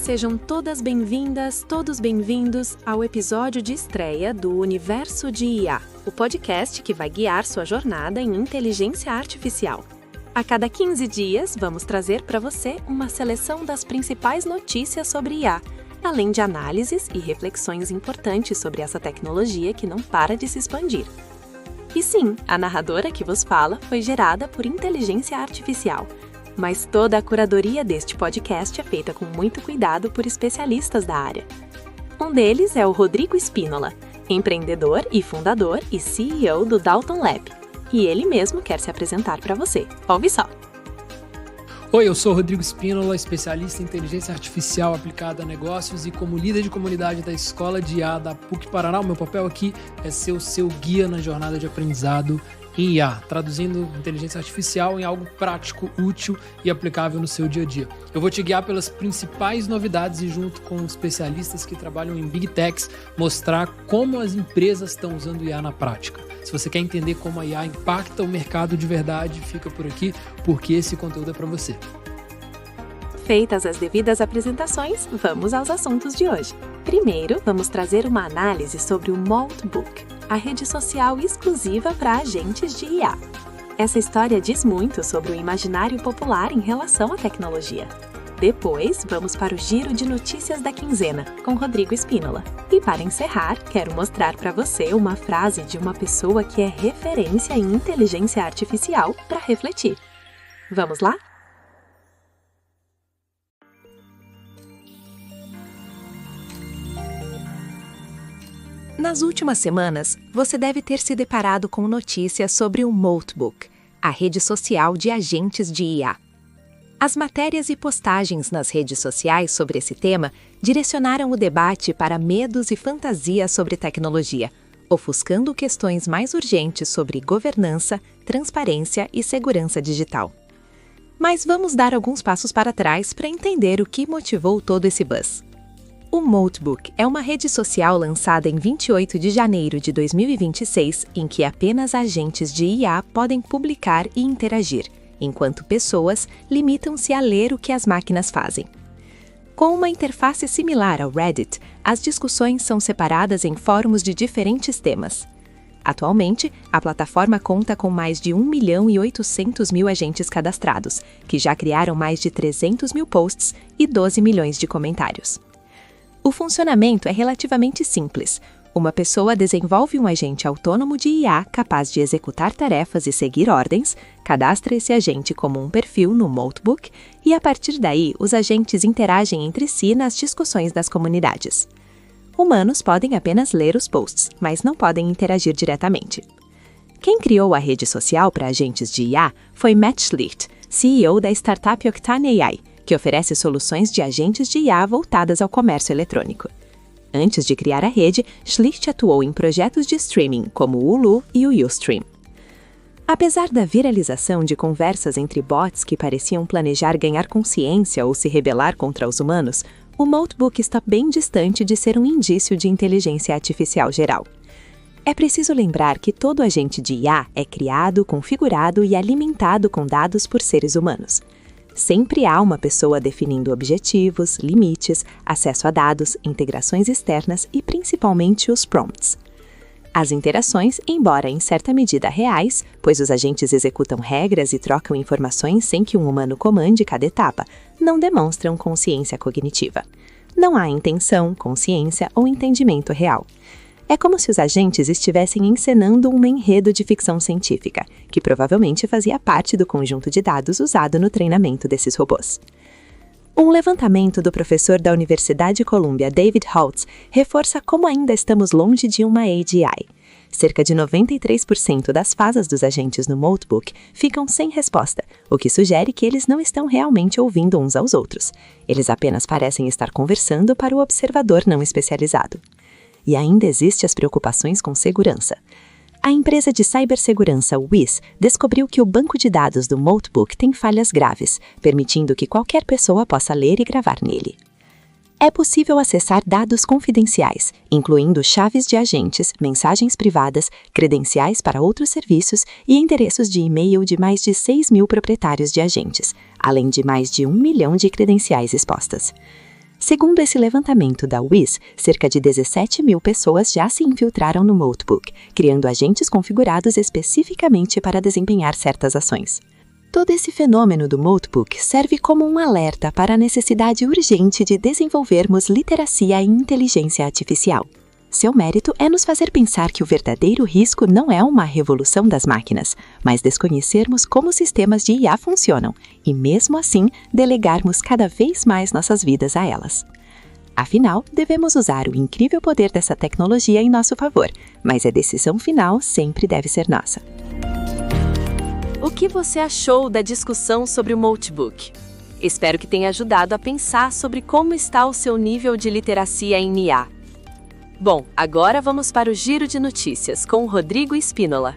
Sejam todas bem-vindas, todos bem-vindos ao episódio de estreia do Universo de IA, o podcast que vai guiar sua jornada em inteligência artificial. A cada 15 dias, vamos trazer para você uma seleção das principais notícias sobre IA, além de análises e reflexões importantes sobre essa tecnologia que não para de se expandir. E sim, a narradora que vos fala foi gerada por inteligência artificial, mas toda a curadoria deste podcast é feita com muito cuidado por especialistas da área. Um deles é o Rodrigo Spínola, empreendedor e fundador e CEO do Dalton Lab. E ele mesmo quer se apresentar para você. Ouve só! Oi, eu sou o Rodrigo Spínola, especialista em inteligência artificial aplicada a negócios e como líder de comunidade da Escola de IA da PUC Paraná. O meu papel aqui é ser o seu guia na jornada de aprendizado em IA, traduzindo inteligência artificial em algo prático, útil e aplicável no seu dia a dia. Eu vou te guiar pelas principais novidades e junto com especialistas que trabalham em Big Techs, mostrar como as empresas estão usando IA na prática. Se você quer entender como a IA impacta o mercado de verdade, fica por aqui, porque esse conteúdo é para você. Feitas as devidas apresentações, vamos aos assuntos de hoje. Primeiro, vamos trazer uma análise sobre o Moltbook, a rede social exclusiva para agentes de IA. Essa história diz muito sobre o imaginário popular em relação à tecnologia. Depois, vamos para o giro de notícias da quinzena, com Rodrigo Spínola. E para encerrar, quero mostrar para você uma frase de uma pessoa que é referência em inteligência artificial para refletir. Vamos lá? Nas últimas semanas, você deve ter se deparado com notícias sobre o Moltbook, a rede social de agentes de IA. As matérias e postagens nas redes sociais sobre esse tema direcionaram o debate para medos e fantasias sobre tecnologia, ofuscando questões mais urgentes sobre governança, transparência e segurança digital. Mas vamos dar alguns passos para trás para entender o que motivou todo esse buzz. O Moltbook é uma rede social lançada em 28 de janeiro de 2026, em que apenas agentes de IA podem publicar e interagir, enquanto pessoas limitam-se a ler o que as máquinas fazem. Com uma interface similar ao Reddit, as discussões são separadas em fóruns de diferentes temas. Atualmente, a plataforma conta com mais de 1.800.000 agentes cadastrados, que já criaram mais de 300 mil posts e 12 milhões de comentários. O funcionamento é relativamente simples. Uma pessoa desenvolve um agente autônomo de IA capaz de executar tarefas e seguir ordens, cadastra esse agente como um perfil no Moltbook e, a partir daí, os agentes interagem entre si nas discussões das comunidades. Humanos podem apenas ler os posts, mas não podem interagir diretamente. Quem criou a rede social para agentes de IA foi Matt Schlicht, CEO da startup Octane AI, que oferece soluções de agentes de IA voltadas ao comércio eletrônico. Antes de criar a rede, Schlicht atuou em projetos de streaming como o Hulu e o Ustream. Apesar da viralização de conversas entre bots que pareciam planejar ganhar consciência ou se rebelar contra os humanos, o Moltbook está bem distante de ser um indício de inteligência artificial geral. É preciso lembrar que todo agente de IA é criado, configurado e alimentado com dados por seres humanos. Sempre há uma pessoa definindo objetivos, limites, acesso a dados, integrações externas e principalmente os prompts. As interações, embora em certa medida reais, pois os agentes executam regras e trocam informações sem que um humano comande cada etapa, não demonstram consciência cognitiva. Não há intenção, consciência ou entendimento real. É como se os agentes estivessem encenando um enredo de ficção científica, que provavelmente fazia parte do conjunto de dados usado no treinamento desses robôs. Um levantamento do professor da Universidade Columbia, David Holtz, reforça como ainda estamos longe de uma AGI. Cerca de 93% das falas dos agentes no Moltbook ficam sem resposta, o que sugere que eles não estão realmente ouvindo uns aos outros. Eles apenas parecem estar conversando para o observador não especializado. E ainda existem as preocupações com segurança. A empresa de cibersegurança Wiz descobriu que o banco de dados do Moltbook tem falhas graves, permitindo que qualquer pessoa possa ler e gravar nele. É possível acessar dados confidenciais, incluindo chaves de agentes, mensagens privadas, credenciais para outros serviços e endereços de e-mail de mais de 6 mil proprietários de agentes, além de mais de 1 milhão de credenciais expostas. Segundo esse levantamento da Wiz, cerca de 17 mil pessoas já se infiltraram no Moltbook, criando agentes configurados especificamente para desempenhar certas ações. Todo esse fenômeno do Moltbook serve como um alerta para a necessidade urgente de desenvolvermos literacia em inteligência artificial. Seu mérito é nos fazer pensar que o verdadeiro risco não é uma revolução das máquinas, mas desconhecermos como os sistemas de IA funcionam e, mesmo assim, delegarmos cada vez mais nossas vidas a elas. Afinal, devemos usar o incrível poder dessa tecnologia em nosso favor, mas a decisão final sempre deve ser nossa. O que você achou da discussão sobre o Moltbook? Espero que tenha ajudado a pensar sobre como está o seu nível de literacia em IA. Bom, agora vamos para o Giro de Notícias com o Rodrigo Spínola.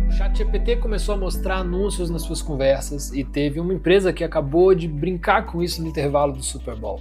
O ChatGPT começou a mostrar anúncios nas suas conversas e teve uma empresa que acabou de brincar com isso no intervalo do Super Bowl.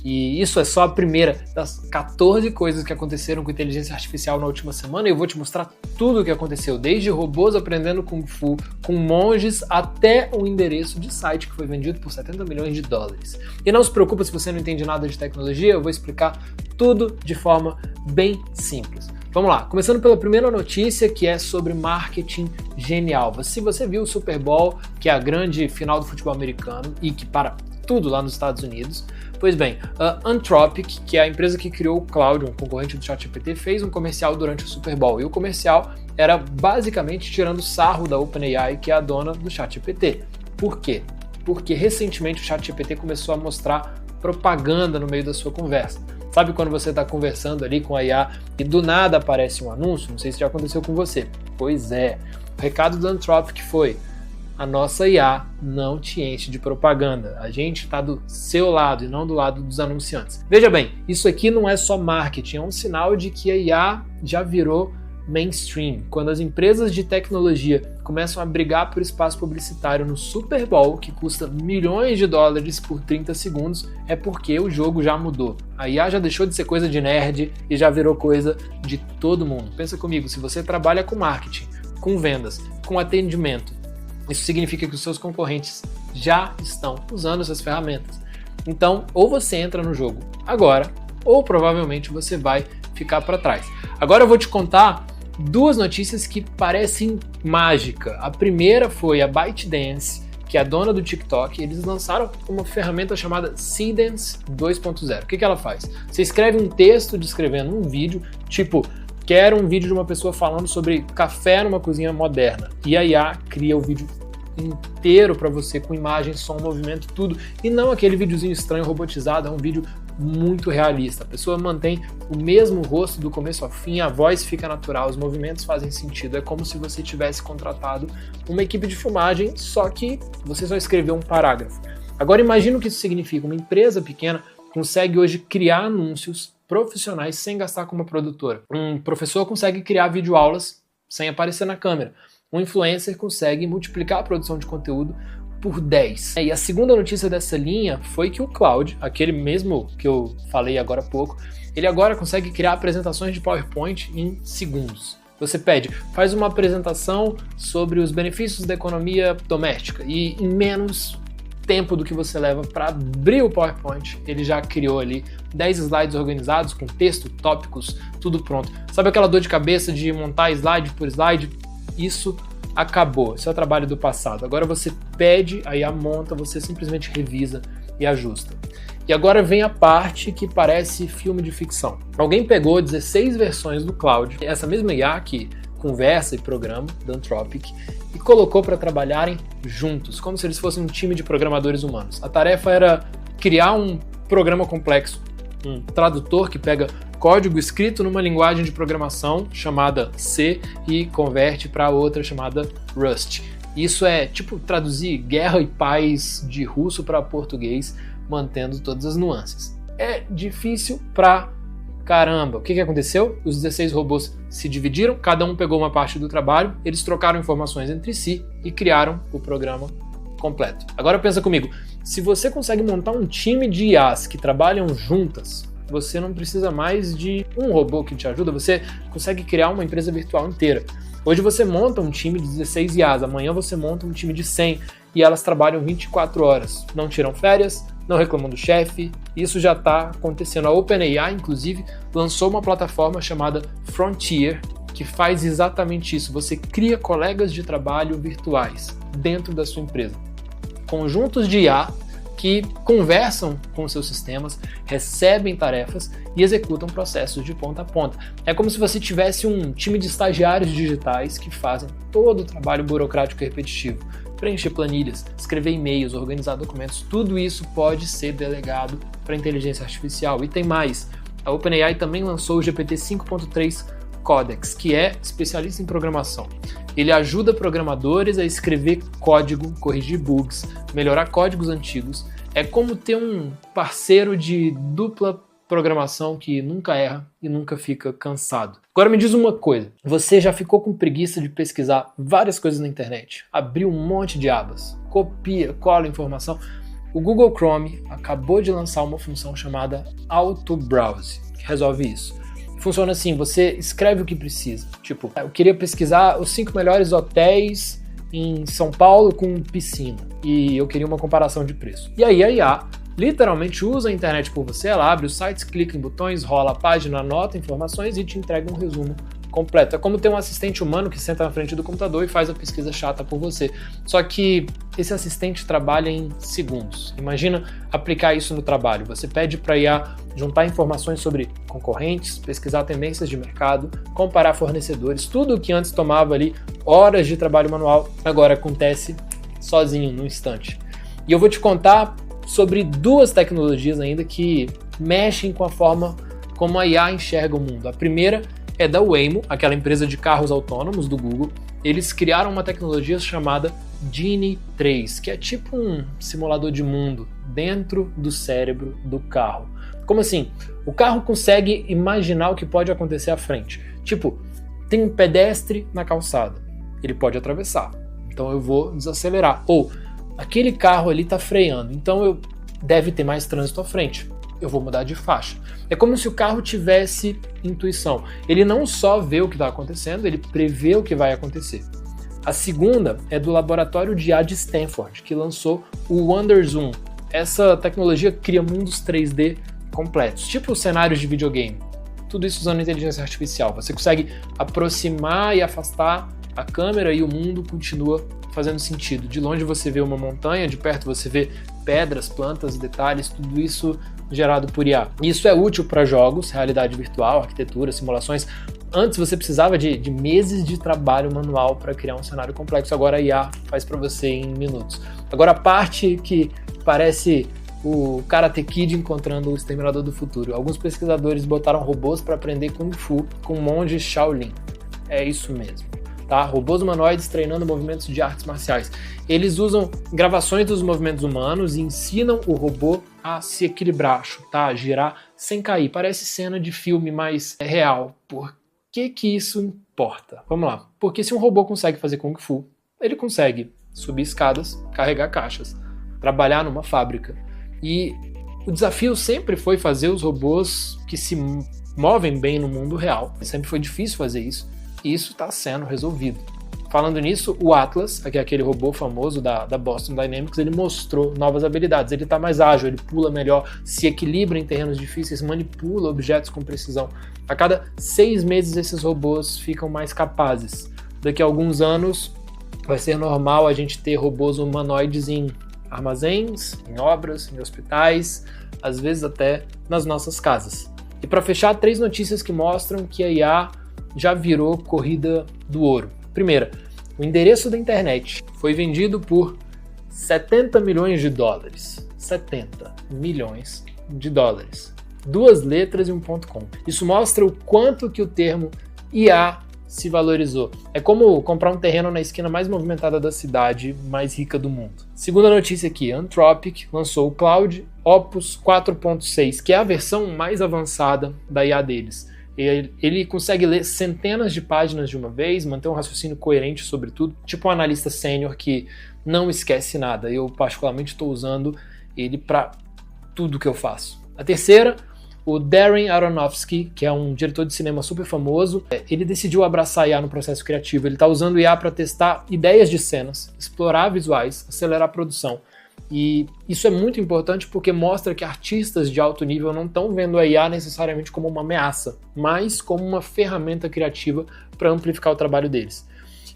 E isso é só a primeira das 14 coisas que aconteceram com inteligência artificial na última semana, e eu vou te mostrar tudo o que aconteceu, desde robôs aprendendo Kung Fu, com monges, até um endereço de site que foi vendido por 70 milhões de dólares. E não se preocupa se você não entende nada de tecnologia, eu vou explicar tudo de forma bem simples. Vamos lá, começando pela primeira notícia, que é sobre marketing genial. Se você viu o Super Bowl, que é a grande final do futebol americano e que para tudo lá nos Estados Unidos, pois bem, a Anthropic, que é a empresa que criou o Claude, um concorrente do ChatGPT, fez um comercial durante o Super Bowl. E o comercial era basicamente tirando sarro da OpenAI, que é a dona do ChatGPT. Por quê? Porque recentemente o ChatGPT começou a mostrar propaganda no meio da sua conversa. Sabe quando você está conversando ali com a IA e do nada aparece um anúncio? Não sei se já aconteceu com você. Pois é. O recado da Anthropic foi: a nossa IA não te enche de propaganda. A gente está do seu lado e não do lado dos anunciantes. Veja bem, isso aqui não é só marketing, é um sinal de que a IA já virou mainstream. Quando as empresas de tecnologia começam a brigar por espaço publicitário no Super Bowl, que custa milhões de dólares por 30 segundos, é porque o jogo já mudou. A IA já deixou de ser coisa de nerd e já virou coisa de todo mundo. Pensa comigo, se você trabalha com marketing, com vendas, com atendimento, isso significa que os seus concorrentes já estão usando essas ferramentas. Então, ou você entra no jogo agora, ou provavelmente você vai ficar para trás. Agora eu vou te contar duas notícias que parecem mágica. A primeira foi a ByteDance, que é a dona do TikTok. Eles lançaram uma ferramenta chamada Seedance 2.0. O que ela faz? Você escreve um texto descrevendo um vídeo, tipo: quero um vídeo de uma pessoa falando sobre café numa cozinha moderna. E a IA cria o vídeo inteiro para você, com imagem, som, movimento, tudo. E não aquele videozinho estranho, robotizado, é um vídeo muito realista. A pessoa mantém o mesmo rosto do começo ao fim, a voz fica natural, os movimentos fazem sentido. É como se você tivesse contratado uma equipe de filmagem, só que você só escreveu um parágrafo. Agora imagina o que isso significa. Uma empresa pequena consegue hoje criar anúncios profissionais sem gastar com uma produtora. Um professor consegue criar videoaulas sem aparecer na câmera. Um influencer consegue multiplicar a produção de conteúdo por 10. E a segunda notícia dessa linha foi que o Claude, aquele mesmo que eu falei agora há pouco, ele agora consegue criar apresentações de PowerPoint em segundos. Você pede, faz uma apresentação sobre os benefícios da economia doméstica, e em menos tempo do que você leva para abrir o PowerPoint, ele já criou ali 10 slides organizados com texto, tópicos, tudo pronto. Sabe aquela dor de cabeça de montar slide por slide? Isso acabou, isso é o trabalho do passado. Agora você pede, aí a monta, você simplesmente revisa e ajusta. E agora vem a parte que parece filme de ficção. Alguém pegou 16 versões do Claude, essa mesma IA que conversa e programa, da Anthropic, e colocou para trabalharem juntos, como se eles fossem um time de programadores humanos. A tarefa era criar um programa complexo, um tradutor que pega código escrito numa linguagem de programação chamada C e converte para outra chamada Rust. Isso é tipo traduzir guerra e paz de russo para português, mantendo todas as nuances. É difícil pra caramba. O que aconteceu? Os 16 robôs se dividiram, cada um pegou uma parte do trabalho, eles trocaram informações entre si e criaram o programa completo. Agora pensa comigo, se você consegue montar um time de IAs que trabalham juntas, você não precisa mais de um robô que te ajuda, você consegue criar uma empresa virtual inteira. Hoje você monta um time de 16 IAs, amanhã você monta um time de 100, e elas trabalham 24 horas, não tiram férias, não reclamam do chefe. Isso já está acontecendo. A OpenAI, inclusive, lançou uma plataforma chamada Frontier, que faz exatamente isso. Você cria colegas de trabalho virtuais dentro da sua empresa. Conjuntos de IA que conversam com seus sistemas, recebem tarefas e executam processos de ponta a ponta. É como se você tivesse um time de estagiários digitais que fazem todo o trabalho burocrático e repetitivo. Preencher planilhas, escrever e-mails, organizar documentos, tudo isso pode ser delegado para a inteligência artificial. E tem mais, a OpenAI também lançou o GPT 5.3 Codex, que é especialista em programação. Ele ajuda programadores a escrever código, corrigir bugs, melhorar códigos antigos. É como ter um parceiro de dupla programação que nunca erra e nunca fica cansado. Agora me diz uma coisa, você já ficou com preguiça de pesquisar várias coisas na internet? Abriu um monte de abas, copia, cola informação? O Google Chrome acabou de lançar uma função chamada Auto Browse, que resolve isso. Funciona assim, você escreve o que precisa. Tipo, eu queria pesquisar os 5 melhores hotéis em São Paulo com piscina. E eu queria uma comparação de preço. E aí a IA literalmente usa a internet por você, ela abre os sites, clica em botões, rola a página, anota informações e te entrega um resumo completo. É como ter um assistente humano que senta na frente do computador e faz a pesquisa chata por você. Só que esse assistente trabalha em segundos. Imagina aplicar isso no trabalho. Você pede para a IA juntar informações sobre concorrentes, pesquisar tendências de mercado, comparar fornecedores, tudo o que antes tomava ali horas de trabalho manual, agora acontece sozinho, num instante. E eu vou te contar sobre 2 tecnologias ainda que mexem com a forma como a IA enxerga o mundo. A primeira é da Waymo, aquela empresa de carros autônomos do Google. Eles criaram uma tecnologia chamada Genie 3, que é tipo um simulador de mundo dentro do cérebro do carro. Como assim? O carro consegue imaginar o que pode acontecer à frente. Tipo, tem um pedestre na calçada, ele pode atravessar, então eu vou desacelerar. Ou, aquele carro ali está freando, então deve ter mais trânsito à frente, eu vou mudar de faixa. É como se o carro tivesse intuição. Ele não só vê o que está acontecendo, ele prevê o que vai acontecer. A segunda é do laboratório de IA de Stanford, que lançou o WonderZoom. Essa tecnologia cria mundos 3D completos, tipo cenários de videogame. Tudo isso usando inteligência artificial. Você consegue aproximar e afastar a câmera e o mundo continua fazendo sentido. De longe você vê uma montanha, de perto você vê pedras, plantas, detalhes, tudo isso gerado por IA. Isso é útil para jogos, realidade virtual, arquitetura, simulações. Antes você precisava de meses de trabalho manual para criar um cenário complexo, agora a IA faz para você em minutos. Agora a parte que parece o Karate Kid encontrando o Exterminador do Futuro. Alguns pesquisadores botaram robôs para aprender Kung Fu com monges Shaolin. É isso mesmo. Tá? Robôs humanoides treinando movimentos de artes marciais. Eles usam gravações dos movimentos humanos e ensinam o robô a se equilibrar, chutar, girar sem cair. Parece cena de filme, mas é real. Por que isso importa? Vamos lá. Porque se um robô consegue fazer Kung Fu, ele consegue subir escadas, carregar caixas, trabalhar numa fábrica. E o desafio sempre foi fazer os robôs que se movem bem no mundo real. Sempre foi difícil fazer isso. E isso está sendo resolvido. Falando nisso, o Atlas, que é aquele robô famoso da Boston Dynamics, ele mostrou novas habilidades. Ele está mais ágil, ele pula melhor, se equilibra em terrenos difíceis, manipula objetos com precisão. A cada 6 meses esses robôs ficam mais capazes. Daqui a alguns anos vai ser normal a gente ter robôs humanoides em armazéns, em obras, em hospitais, às vezes até nas nossas casas. E para fechar, 3 notícias que mostram que a IA já virou corrida do ouro. Primeira, o endereço da internet foi vendido por 70 milhões de dólares. 70 milhões de dólares. 2 letras e um .com. Isso mostra o quanto que o termo IA se valorizou. É como comprar um terreno na esquina mais movimentada da cidade mais rica do mundo. Segunda notícia aqui, Anthropic lançou o Claude Opus 4.6, que é a versão mais avançada da IA deles. Ele consegue ler centenas de páginas de uma vez, manter um raciocínio coerente sobre tudo, tipo um analista sênior que não esquece nada. Eu particularmente estou usando ele para tudo que eu faço. A terceira, O Darren Aronofsky, que é um diretor de cinema super famoso, ele decidiu abraçar IA no processo criativo. Ele está usando IA para testar ideias de cenas, explorar visuais, acelerar a produção. E isso é muito importante porque mostra que artistas de alto nível não estão vendo a IA necessariamente como uma ameaça, mas como uma ferramenta criativa para amplificar o trabalho deles.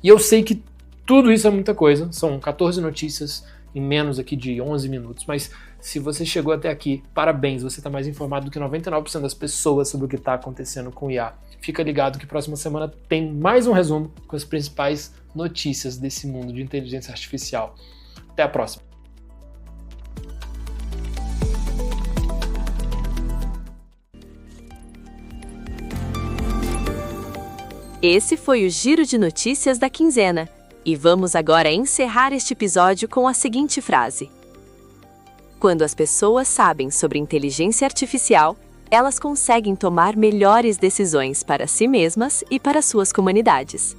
E eu sei que tudo isso é muita coisa, são 14 notícias em menos aqui de 11 minutos, mas se você chegou até aqui, parabéns, você está mais informado do que 99% das pessoas sobre o que está acontecendo com o IA. Fica ligado que próxima semana tem mais um resumo com as principais notícias desse mundo de inteligência artificial. Até a próxima. Esse foi o Giro de Notícias da quinzena. E vamos agora encerrar este episódio com a seguinte frase: quando as pessoas sabem sobre inteligência artificial, elas conseguem tomar melhores decisões para si mesmas e para suas comunidades.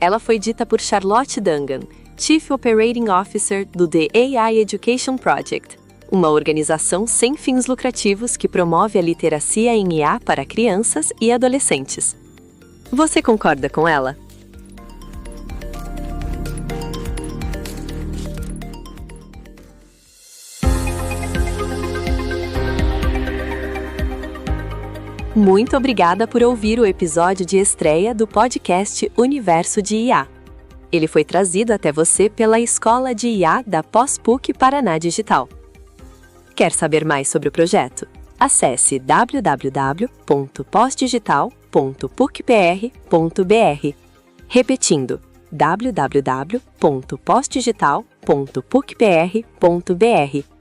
Ela foi dita por Charlotte Dungan, Chief Operating Officer do The AI Education Project, uma organização sem fins lucrativos que promove a literacia em IA para crianças e adolescentes. Você concorda com ela? Muito obrigada por ouvir o episódio de estreia do podcast Universo de IA. Ele foi trazido até você pela Escola de IA da Pós-PUC Paraná Digital. Quer saber mais sobre o projeto? Acesse www.posdigital.pucpr.br. Repetindo, www.posdigital.pucpr.br.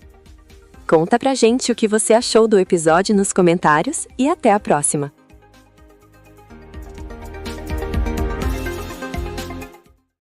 Conta pra gente o que você achou do episódio nos comentários e até a próxima!